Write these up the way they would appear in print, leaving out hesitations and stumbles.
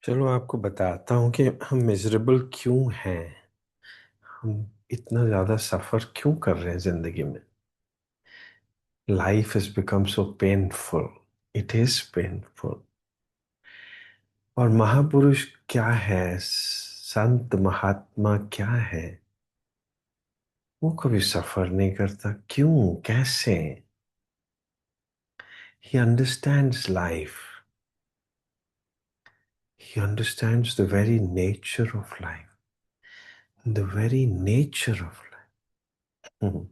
चलो आपको बताता हूँ कि हम मिजरेबल क्यों हैं। हम इतना ज़्यादा सफ़र क्यों कर रहे हैं ज़िंदगी में। Life is become so painful. It is painful. और महापुरुष क्या है, संत महात्मा क्या है, वो कभी सफ़र नहीं करता। क्यों, कैसे? He understands life. He understands the very nature of life, the very nature of life.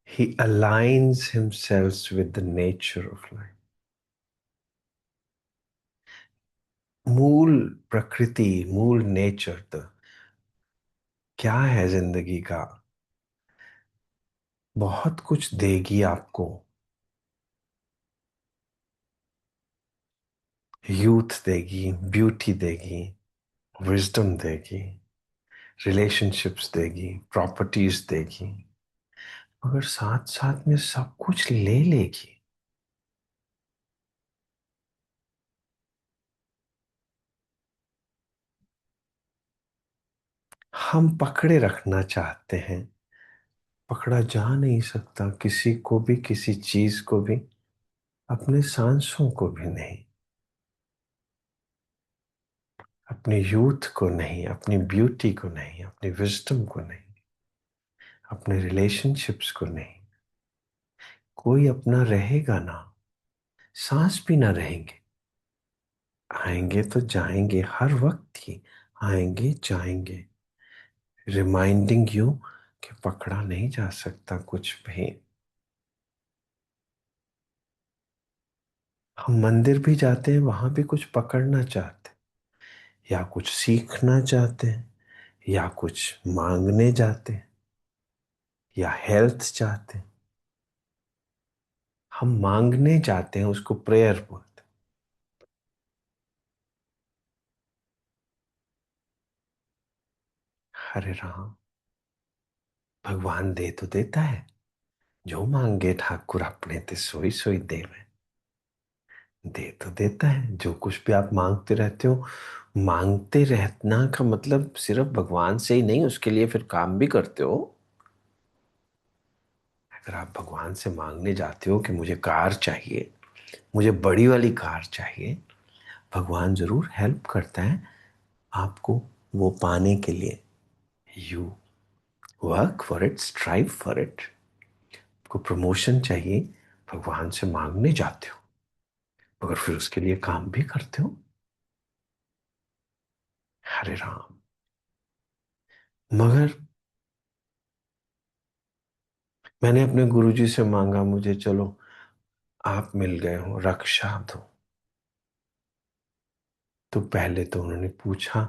He aligns himself with the nature of life. मूल प्रकृति, मूल नेचर तो क्या है जिंदगी का। बहुत कुछ देगी आपको। यूथ देगी, ब्यूटी देगी, विजडम देगी, रिलेशनशिप्स देगी, प्रॉपर्टीज देगी, मगर साथ साथ में सब कुछ ले लेगी। हम पकड़े रखना चाहते हैं, पकड़ा जा नहीं सकता किसी को भी, किसी चीज को भी, अपने सांसों को भी नहीं, अपनी यूथ को नहीं, अपनी ब्यूटी को नहीं, अपनी विजडम को नहीं, अपने रिलेशनशिप्स को नहीं। कोई अपना रहेगा ना, सांस भी ना रहेंगे। आएंगे तो जाएंगे, हर वक्त ही आएंगे जाएंगे, रिमाइंडिंग यू कि पकड़ा नहीं जा सकता कुछ भी। हम मंदिर भी जाते हैं, वहां भी कुछ पकड़ना चाहते हैं, या कुछ सीखना चाहते हैं, या कुछ मांगने जाते हैं, या हेल्थ चाहते हैं। हम मांगने जाते हैं, उसको प्रेयर बोलते हैं। हरे राम। भगवान दे तो देता है, जो मांगे ठाकुर अपने ते सोई सोई देवे। दे तो देता है, जो कुछ भी आप मांगते रहते हो। मांगते रहना का मतलब सिर्फ भगवान से ही नहीं, उसके लिए फिर काम भी करते हो। अगर आप भगवान से मांगने जाते हो कि मुझे कार चाहिए, मुझे बड़ी वाली कार चाहिए, भगवान जरूर हेल्प करता है आपको वो पाने के लिए। You work for it, strive for it. को प्रमोशन चाहिए, भगवान से मांगने जाते हो, मगर फिर उसके लिए काम भी करते हो। हरे राम। मगर मैंने अपने गुरुजी से मांगा, मुझे चलो आप मिल गए हो, रक्षा दो। तो पहले तो उन्होंने पूछा,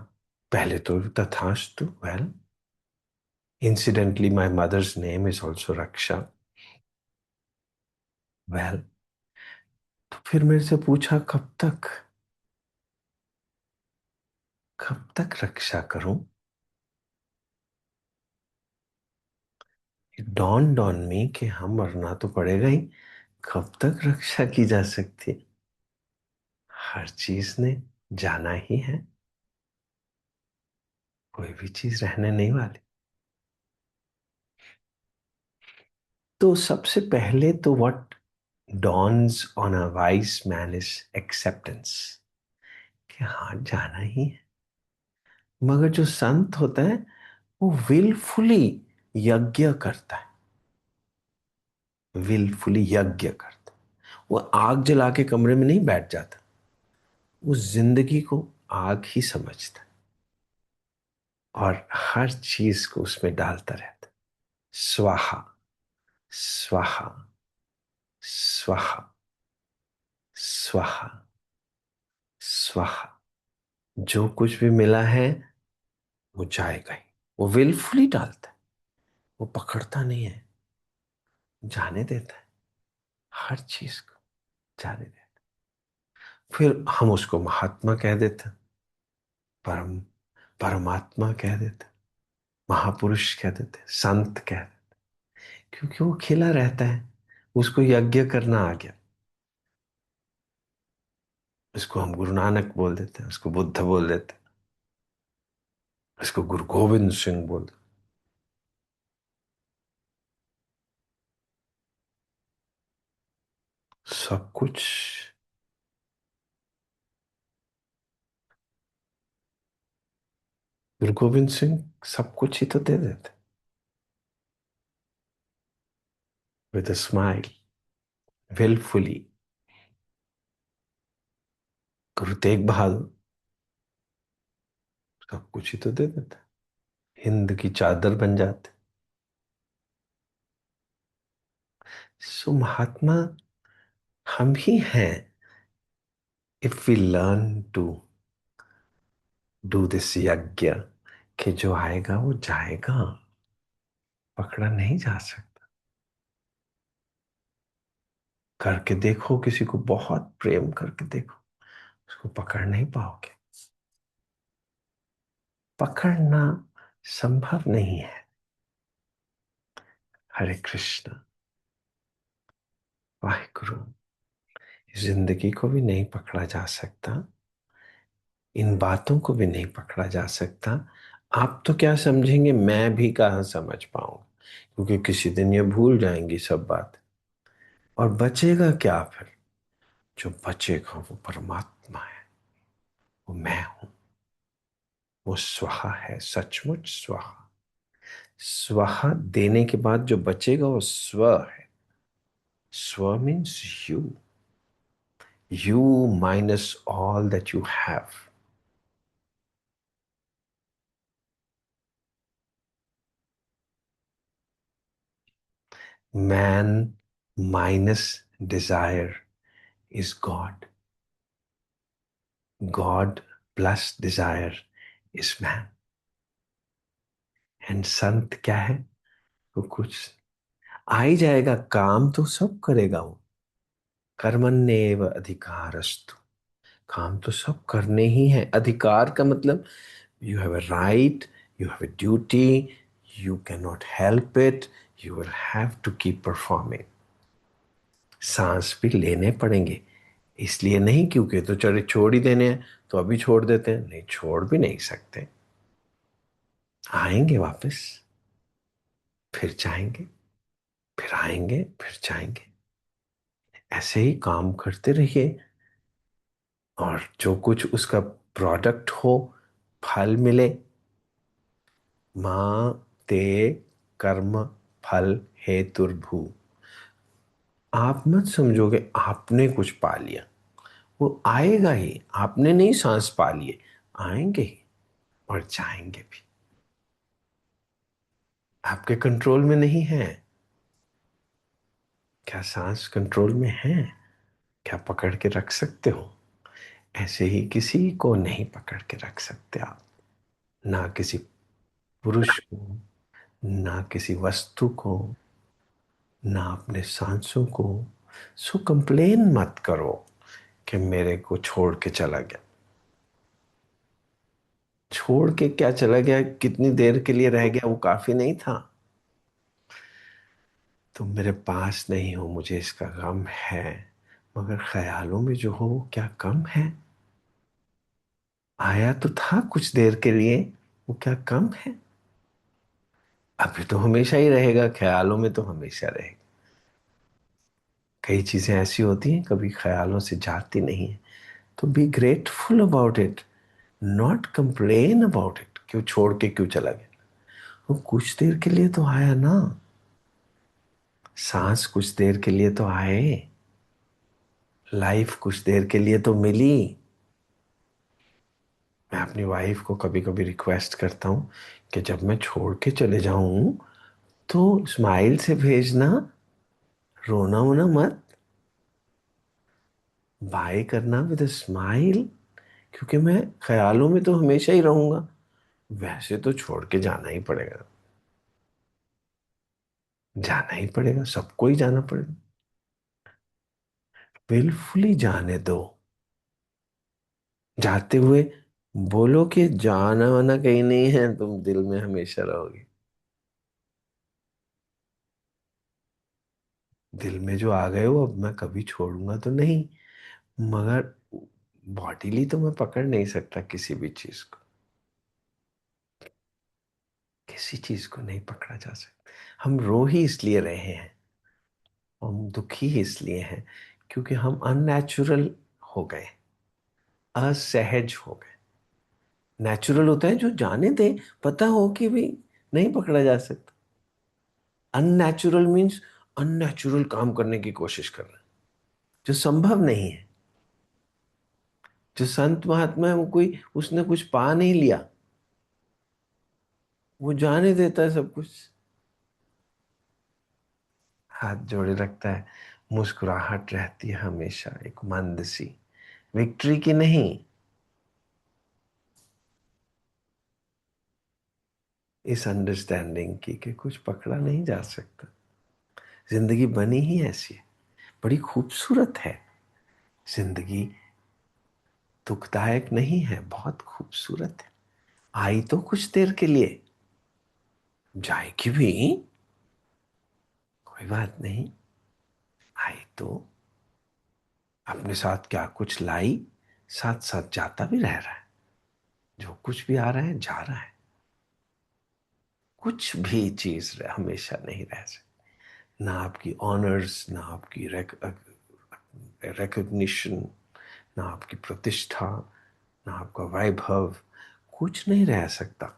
पहले तो तथास्तु, well, incidentally my mother's name is also Raksha. Well, तो फिर मेरे से पूछा कब तक, कब तक रक्षा करूं। डॉन डॉन में कि हम मरना तो पड़ेगा ही, कब तक रक्षा की जा सकती है। हर चीज ने जाना ही है, कोई भी चीज रहने नहीं वाली। तो सबसे पहले तो what dawns on a wise man is acceptance, कि हाँ जाना ही है। मगर जो संत होता है, वो विलफुली यज्ञ करता है, विलफुली यज्ञ करता है। वो आग जला के कमरे में नहीं बैठ जाता, वो जिंदगी को आग ही समझता है और हर चीज को उसमें डालता रहता है। स्वाहा, स्वाहा, स्वाहा, स्वाहा, स्वाहा। जो कुछ भी मिला है वो जाएगा ही। वो विलफुली डालता है, वो पकड़ता नहीं है, जाने देता है, हर चीज को जाने देता है। फिर हम उसको महात्मा कह देते हैं, परम परमात्मा कह देते हैं, महापुरुष कह देते हैं, संत कह देते हैं, क्योंकि वो खिला रहता है, उसको यज्ञ करना आ गया। इसको हम गुरु नानक बोल देते हैं, उसको बुद्ध बोल देते हैं, इसको गुरु गोविंद सिंह बोल देते हैं। सब कुछ गुरु गोविंद सिंह सब कुछ ही तो दे देते, with a smile, wilfully. Guru Tegh Bahadur सब कुछ ही तो दे देते, हिंद की चादर बन जाते। सो महात्मा हम ही हैं, if we learn to do this यज्ञ, कि जो आएगा वो जाएगा, पकड़ा नहीं जा सकता। करके देखो, किसी को बहुत प्रेम करके देखो, उसको पकड़ नहीं पाओगे। पकड़ना संभव नहीं है। हरे कृष्ण। वाहिगुरु। जिंदगी को भी नहीं पकड़ा जा सकता, इन बातों को भी नहीं पकड़ा जा सकता। आप तो क्या समझेंगे, मैं भी कहाँ समझ पाऊंगा, क्योंकि किसी दिन ये भूल जाएंगी सब बात। और बचेगा क्या फिर? जो बचेगा वो परमात्मा है, वो मैं हूं, वो स्वाहा है, सचमुच स्वाहा। स्वाहा देने के बाद जो बचेगा वो स्व है। स्व means you, you minus all that you have. Man minus desire is God. God plus desire is man. And संत क्या है? वो कुछ आ ही जाएगा, काम तो सब करेगा वो। कर्मण्येव अधिकारस्तु, काम तो सब करने ही है। अधिकार का मतलब you have a right, you have a duty, you can not help it, you will have to keep performing. सांस भी लेने पड़ेंगे, इसलिए नहीं क्योंकि तो चले छोड़ ही देने हैं, तो अभी छोड़ देते हैं, नहीं छोड़ भी नहीं सकते। आएंगे वापस, फिर जाएंगे, फिर आएंगे, फिर जाएंगे। ऐसे ही काम करते रहिए, और जो कुछ उसका प्रोडक्ट हो, फल मिले। माँ ते कर्म फल हेतुर्भू। आप मत समझोगे आपने कुछ पा लिया, वो आएगा ही। आपने नहीं सांस पा लिए, आएंगे ही और जाएंगे भी। आपके कंट्रोल में नहीं है। क्या सांस कंट्रोल में है? क्या पकड़ के रख सकते हो? ऐसे ही किसी को नहीं पकड़ के रख सकते आप, ना किसी पुरुष को, ना किसी वस्तु को, ना अपने सांसों को। सो कंप्लेन मत करो कि मेरे को छोड़ के चला गया। छोड़ के क्या चला गया, कितनी देर के लिए रह गया, वो काफी नहीं था। तुम मेरे पास नहीं हो, मुझे इसका गम है, मगर ख्यालों में जो हो वो क्या कम है? आया तो था कुछ देर के लिए, वो क्या कम है? अभी तो हमेशा ही रहेगा, ख्यालों में तो हमेशा रहेगा। कई चीजें ऐसी होती हैं कभी ख्यालों से जाती नहीं है, तो be grateful about it, not complain about it. क्यों छोड़ के क्यों चला गया? वो कुछ देर के लिए तो आया ना, सांस कुछ देर के लिए तो आए, लाइफ कुछ देर के लिए तो मिली। मैं अपनी वाइफ को कभी कभी रिक्वेस्ट करता हूँ कि जब मैं छोड़ के चले जाऊं तो स्माइल से भेजना, रोना वोना मत, बाय करना विद स्माइल, क्योंकि मैं ख्यालों में तो हमेशा ही रहूंगा। वैसे तो छोड़ के जाना ही पड़ेगा, जाना ही पड़ेगा, सबको ही जाना पड़ेगा। विलफुली जाने दो। जाते हुए बोलो कि जाना वाना कहीं नहीं है, तुम दिल में हमेशा रहोगे। दिल में जो आ गए हो, अब मैं कभी छोड़ूंगा तो नहीं, मगर बॉडीली तो मैं पकड़ नहीं सकता किसी भी चीज को, किसी चीज को नहीं पकड़ा जा सकता। हम रो ही इसलिए रहे हैं, हम दुखी ही इसलिए हैं क्योंकि हम अननेचुरल हो गए, असहज हो गए। नेचुरल होता है जो जाने दे, पता हो कि भी नहीं पकड़ा जा सकता। अननेचुरल मीन्स अननेचुरल काम करने की कोशिश कर रहे हैं, जो संभव नहीं है। जो संत महात्मा है वो कोई, उसने कुछ पा नहीं लिया, वो जाने देता है सब कुछ। हाथ जोड़े रखता है, मुस्कुराहट रहती है हमेशा एक मंद सी, विक्ट्री की नहीं, इस अंडरस्टैंडिंग की कि कुछ पकड़ा नहीं जा सकता। जिंदगी बनी ही ऐसी है, बड़ी खूबसूरत है जिंदगी, दुखदायक नहीं है, बहुत खूबसूरत है। आई तो कुछ देर के लिए, जाएगी भी, कोई बात नहीं। आई तो अपने साथ क्या कुछ लाई, साथ साथ जाता भी रह रहा है। जो कुछ भी आ रहा है जा रहा है, कुछ भी चीज हमेशा नहीं रह सकती। ना आपकी ऑनर्स, ना आपकी रिकग्निशन, ना आपकी प्रतिष्ठा, ना आपका वैभव, कुछ नहीं रह सकता।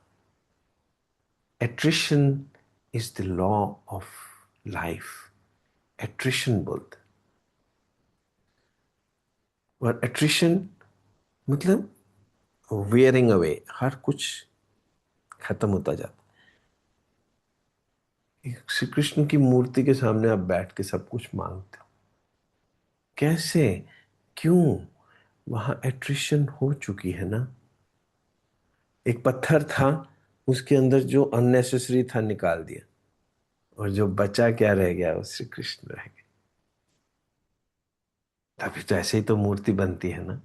Attrition is the law of life, attrition बोलते। और एट्रिशन मतलब वेयरिंग अवे, हर कुछ खत्म होता जाता। श्री कृष्ण की मूर्ति के सामने आप बैठ के सब कुछ मांगते हो, कैसे, क्यों? वहां एट्रिशन हो चुकी है ना। एक पत्थर था, उसके अंदर जो अननेसेसरी था निकाल दिया, और जो बचा क्या रह गया, वो श्री कृष्ण रह गए। तभी तो ऐसे ही तो मूर्ति बनती है ना,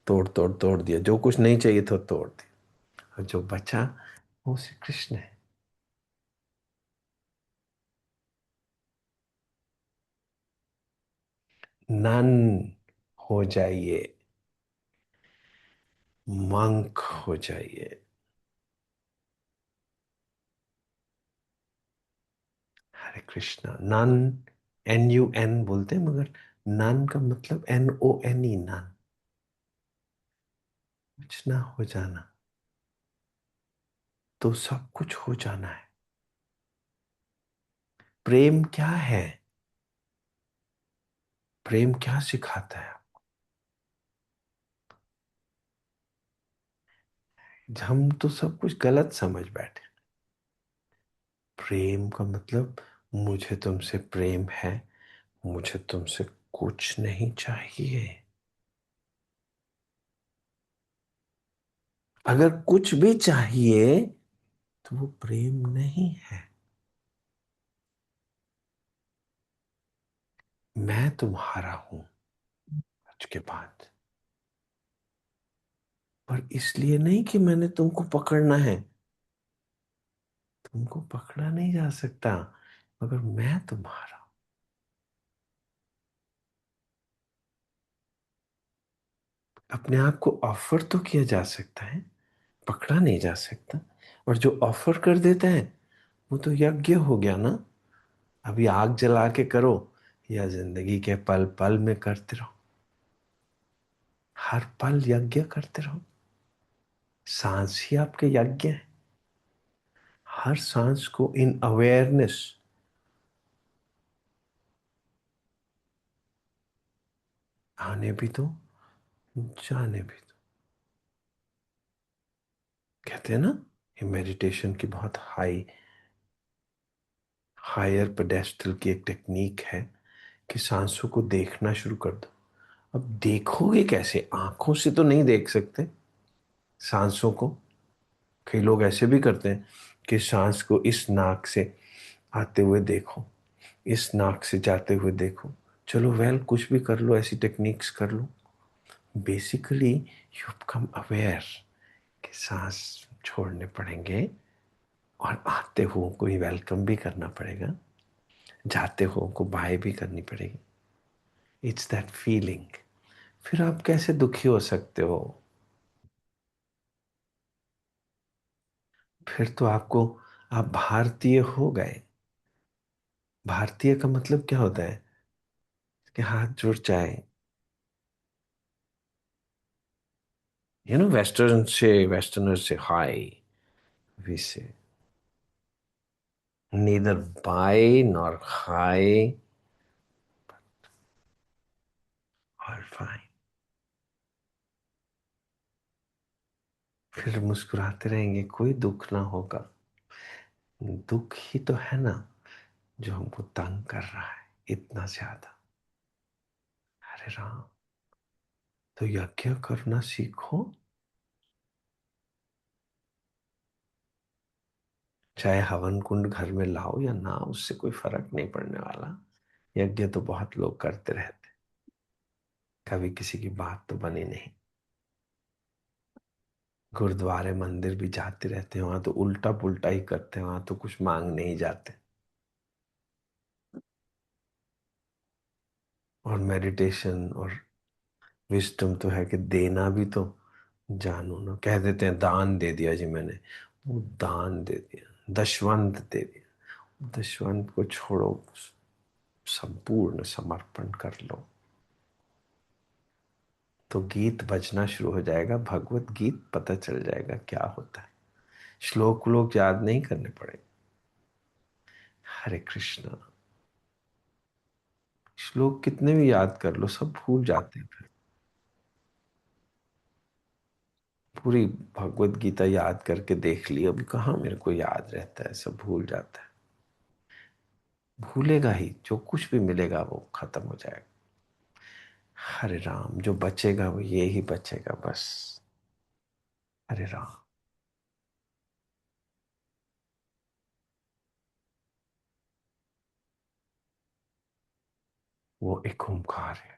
तोड़ तोड़ तोड़ दिया, जो कुछ नहीं चाहिए था तोड़ दिया, और जो बचा वो श्री कृष्ण है। नन हो जाइए, मंक हो जाइए। हरे कृष्णा। नन, NUN बोलते हैं, मगर नन का मतलब NONE, नन, कुछ ना हो जाना, तो सब कुछ हो जाना है। प्रेम क्या है? प्रेम क्या सिखाता है? हम तो सब कुछ गलत समझ बैठे। प्रेम का मतलब मुझे तुमसे प्रेम है, मुझे तुमसे कुछ नहीं चाहिए। अगर कुछ भी चाहिए तो वो प्रेम नहीं है। मैं तुम्हारा हूं आज के बाद, पर इसलिए नहीं कि मैंने तुमको पकड़ना है। तुमको पकड़ा नहीं जा सकता, मगर मैं तुम्हारा। अपने आप को ऑफर तो किया जा सकता है, पकड़ा नहीं जा सकता। और जो ऑफर कर देता है वो तो यज्ञ हो गया ना। अभी आग जला के करो, या जिंदगी के पल पल में करते रहो, हर पल यज्ञ करते रहो। सांस ही आपके यज्ञ है। हर सांस को इन अवेयरनेस, आने भी दो, जाने भी दो। कहते हैं ना, ये मेडिटेशन की बहुत हायर पेडेस्टल की एक टेक्निक है कि सांसों को देखना शुरू कर दो। अब देखोगे कैसे? आंखों से तो नहीं देख सकते सांसों को। कई लोग ऐसे भी करते हैं कि सांस को इस नाक से आते हुए देखो, इस नाक से जाते हुए देखो। चलो वेल, कुछ भी कर लो, ऐसी टेक्निक्स कर लो। बेसिकली यू बिकम अवेयर कि सांस छोड़ने पड़ेंगे, और आते हुए कोई वेलकम भी करना पड़ेगा, जाते हुए को बाय भी करनी पड़ेगी। It's that feeling. फिर आप कैसे दुखी हो सकते हो? फिर तो आपको, आप भारतीय हो गए। भारतीय का मतलब क्या होता है? कि हाथ जुड़ जाए। वेस्टर्नर से हाय, वी से neither buy nor high or fine। फिर मुस्कुराते रहेंगे, कोई दुख ना होगा। दुख ही तो है ना जो हमको तंग कर रहा है इतना ज्यादा। अरे राम, तो यज्ञ करना सीखो। चाहे हवन कुंड घर में लाओ या ना, उससे कोई फर्क नहीं पड़ने वाला। यज्ञ तो बहुत लोग करते रहते, कभी किसी की बात तो बनी नहीं। गुरुद्वारे मंदिर भी जाते रहते हैं, वहां तो उल्टा पुल्टा ही करते हैं, वहां तो कुछ मांग नहीं जाते। और मेडिटेशन और विस्डम तो है कि देना भी तो जानो ना। कह देते हैं दान दे दिया जी मैंने, वो दान दे दिया, दशवंत दे दिया। दशवंत को छोड़ो, संपूर्ण समर्पण कर लो, तो गीत बजना शुरू हो जाएगा। भगवत गीत पता चल जाएगा क्या होता है। श्लोक लोग याद नहीं करने पड़े। हरे कृष्णा। श्लोक कितने भी याद कर लो, सब भूल जाते हैं फिर। पूरी भगवत गीता याद करके देख ली, अभी कहाँ मेरे को याद रहता है, सब भूल जाता है। भूलेगा ही, जो कुछ भी मिलेगा वो खत्म हो जाएगा। हरे राम, जो बचेगा वो ये ही बचेगा बस। हरे राम। वो एक ओंकार है।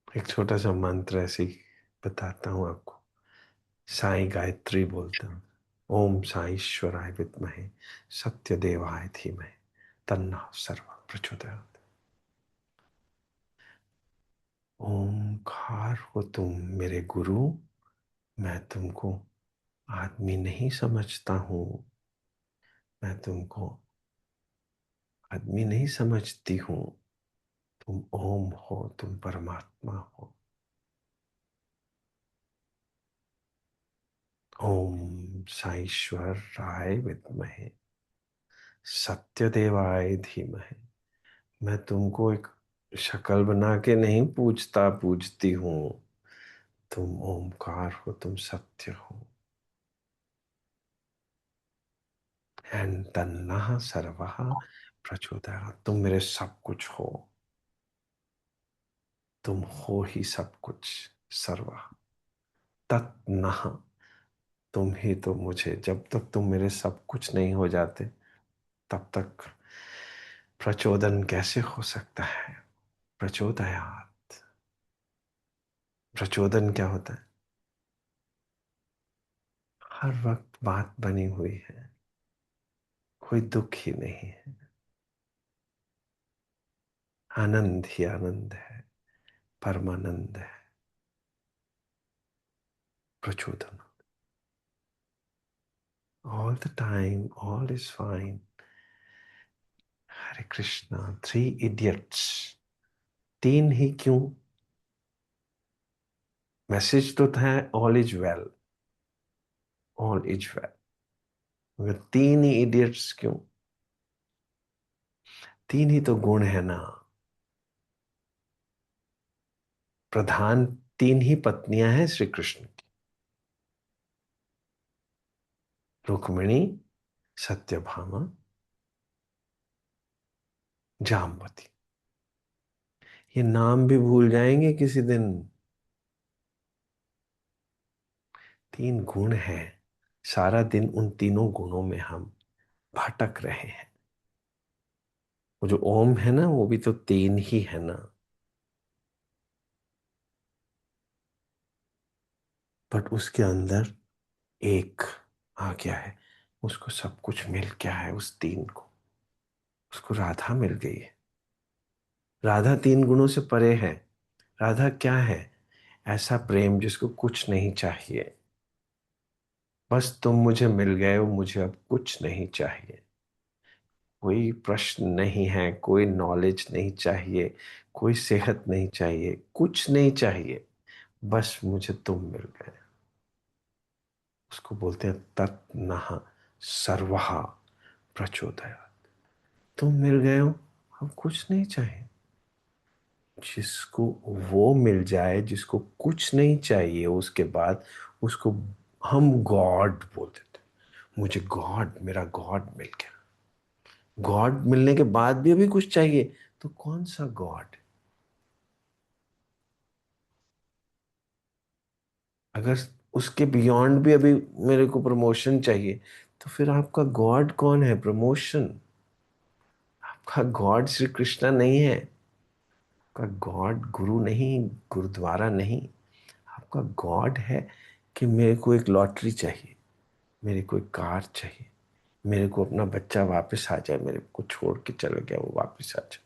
एक छोटा सा मंत्र ऐसे ही बताता हूँ आपको। साई गायत्री बोलते हैं। ओम साईश्वराय विद्महे सत्यदेवाय धीमहि तन्नः सर्वः प्रचोदयात्। ओमकार हो तुम मेरे गुरु, मैं तुमको आदमी नहीं समझता हूँ, मैं तुमको आदमी नहीं समझती हूँ। तुम ओम हो, तुम परमात्मा हो। ओम साईश्वर राय विद्महे सत्यदेवाय धीमहि। मैं तुमको एक शक्ल बना के नहीं पूछता पूछती हूँ। तुम ओमकार हो, तुम सत्य हो। एंड तन्नः सर्वः प्रचोदयात्। तुम मेरे सब कुछ हो, तुम हो ही सब कुछ। सर्व तत्, तुम ही तो मुझे, जब तक तुम मेरे सब कुछ नहीं हो जाते तब तक प्रचोदन कैसे हो सकता है? प्रचोदयात्। प्रचोदन क्या होता है? हर वक्त बात बनी हुई है, कोई दुख ही नहीं है, आनंद ही आनंद है, परमानंद है। प्रचोदन। All the time all is fine. Hare Krishna. Three Idiots. तीन ही क्यों? मैसेज तो था all is well, all is well, मगर तीन ही इडियट्स क्यों? तीन ही तो गुण है ना। प्रधान तीन ही पत्नियां हैं श्री कृष्ण की। रुक्मिणी, सत्यभामा, जामवती। ये नाम भी भूल जाएंगे किसी दिन। तीन गुण हैं, सारा दिन उन तीनों गुणों में हम भटक रहे हैं। वो जो ओम है ना, वो भी तो तीन ही है ना। बट उसके अंदर एक आ गया है, उसको सब कुछ मिल गया है। उस तीन को, उसको राधा मिल गई है। राधा तीन गुणों से परे है। राधा क्या है? ऐसा प्रेम जिसको कुछ नहीं चाहिए। बस तुम मुझे मिल गए हो, मुझे अब कुछ नहीं चाहिए। कोई प्रश्न नहीं है, कोई नॉलेज नहीं चाहिए, कोई सेहत नहीं चाहिए, कुछ नहीं चाहिए। बस मुझे तुम मिल गए। उसको बोलते हैं तन्नः सर्वः प्रचोदयात्। तुम मिल गए हो, अब कुछ नहीं चाहिए। जिसको वो मिल जाए, जिसको कुछ नहीं चाहिए, उसके बाद उसको हम गॉड बोल देते हैं। मुझे गॉड, मेरा गॉड मिल गया। गॉड मिलने के बाद भी अभी कुछ चाहिए, तो कौन सा गॉड? अगर उसके बियॉन्ड भी अभी मेरे को प्रमोशन चाहिए, तो फिर आपका गॉड कौन है? प्रमोशन। आपका गॉड श्री कृष्णा नहीं है। आपका गॉड गुरु नहीं, गुरुद्वारा नहीं। आपका गॉड है कि मेरे को एक लॉटरी चाहिए, मेरे को एक कार चाहिए, मेरे को अपना बच्चा वापस आ जाए, मेरे को छोड़ के चला गया वो वापस आ जाए।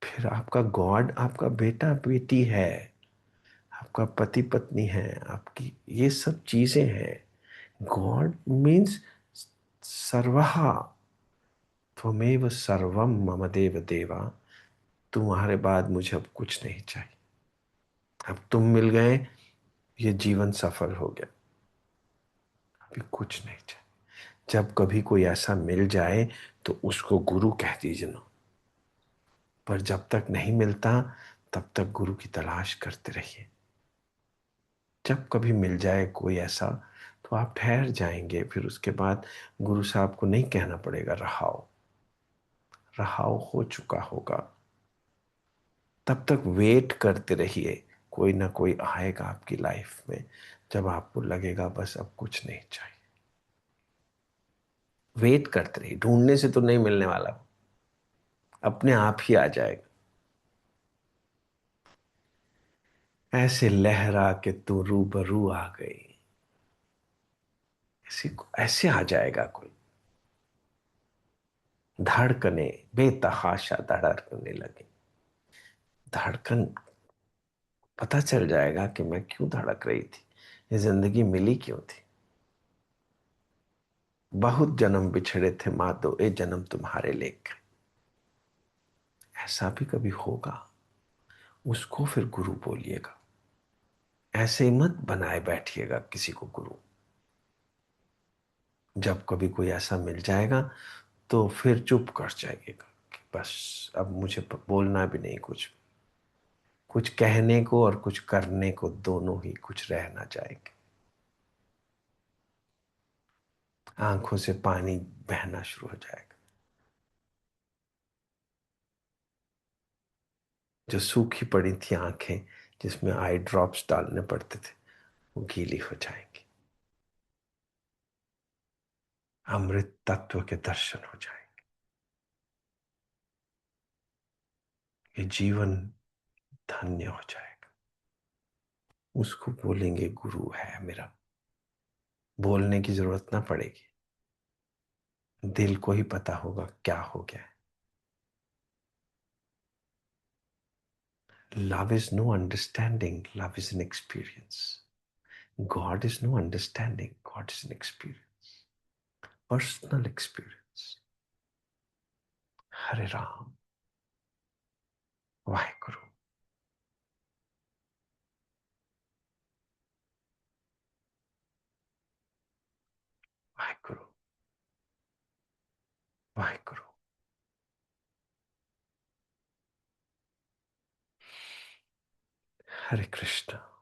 फिर आपका गॉड आपका बेटा बेटी है, आपका पति पत्नी है, आपकी ये सब चीजें हैं। गॉड मीन्स सर्वहा। त्वमेव सर्वम मम देव देवा। तुम्हारे बाद मुझे अब कुछ नहीं चाहिए। अब तुम मिल गए, ये जीवन सफल हो गया। अभी कुछ नहीं चाहिए। जब कभी कोई ऐसा मिल जाए तो उसको गुरु कह दीजिए ना। पर जब तक नहीं मिलता, तब तक गुरु की तलाश करते रहिए। जब कभी मिल जाए कोई ऐसा, तो आप ठहर जाएंगे। फिर उसके बाद गुरु साहब को नहीं कहना पड़ेगा रहाओ, रहाओ हो चुका होगा। तब तक वेट करते रहिए। कोई ना कोई आएगा आपकी लाइफ में, जब आपको लगेगा बस अब कुछ नहीं चाहिए। वेट करते रहिए, ढूंढने से तो नहीं मिलने वाला, अपने आप ही आ जाएगा। ऐसे लहरा के तू रूबरू आ गई, ऐसे आ जाएगा कोई। धड़कने बेतहाशा धड़कने लगे। धड़कन, पता चल जाएगा कि मैं क्यों धड़क रही थी, ये जिंदगी मिली क्यों थी। बहुत जन्म बिछड़े थे माधो, ये जन्म तुम्हारे लेके। ऐसा भी कभी होगा, उसको फिर गुरु बोलिएगा। ऐसे ही मत बनाए बैठिएगा किसी को गुरु। जब कभी कोई ऐसा मिल जाएगा, तो फिर चुप कर जाइएगा कि बस अब मुझे बोलना भी नहीं कुछ। कुछ कहने को और कुछ करने को दोनों ही कुछ रह ना जाएंगे। आंखों से पानी बहना शुरू हो जाएगा। जो सूखी पड़ी थी आंखें, जिसमें आई ड्रॉप्स डालने पड़ते थे, वो गीली हो जाएंगी। अमृत तत्व के दर्शन हो जाएंगे। ये जीवन धन्य हो जाएगा। उसको बोलेंगे गुरु है मेरा। बोलने की जरूरत ना पड़ेगी, दिल को ही पता होगा क्या हो गया है। Love is no understanding, love is an experience. God is no understanding, God is an experience, personal experience. Hare Ram, Vaheguru, Vaheguru, Vaheguru. Hare Krishna.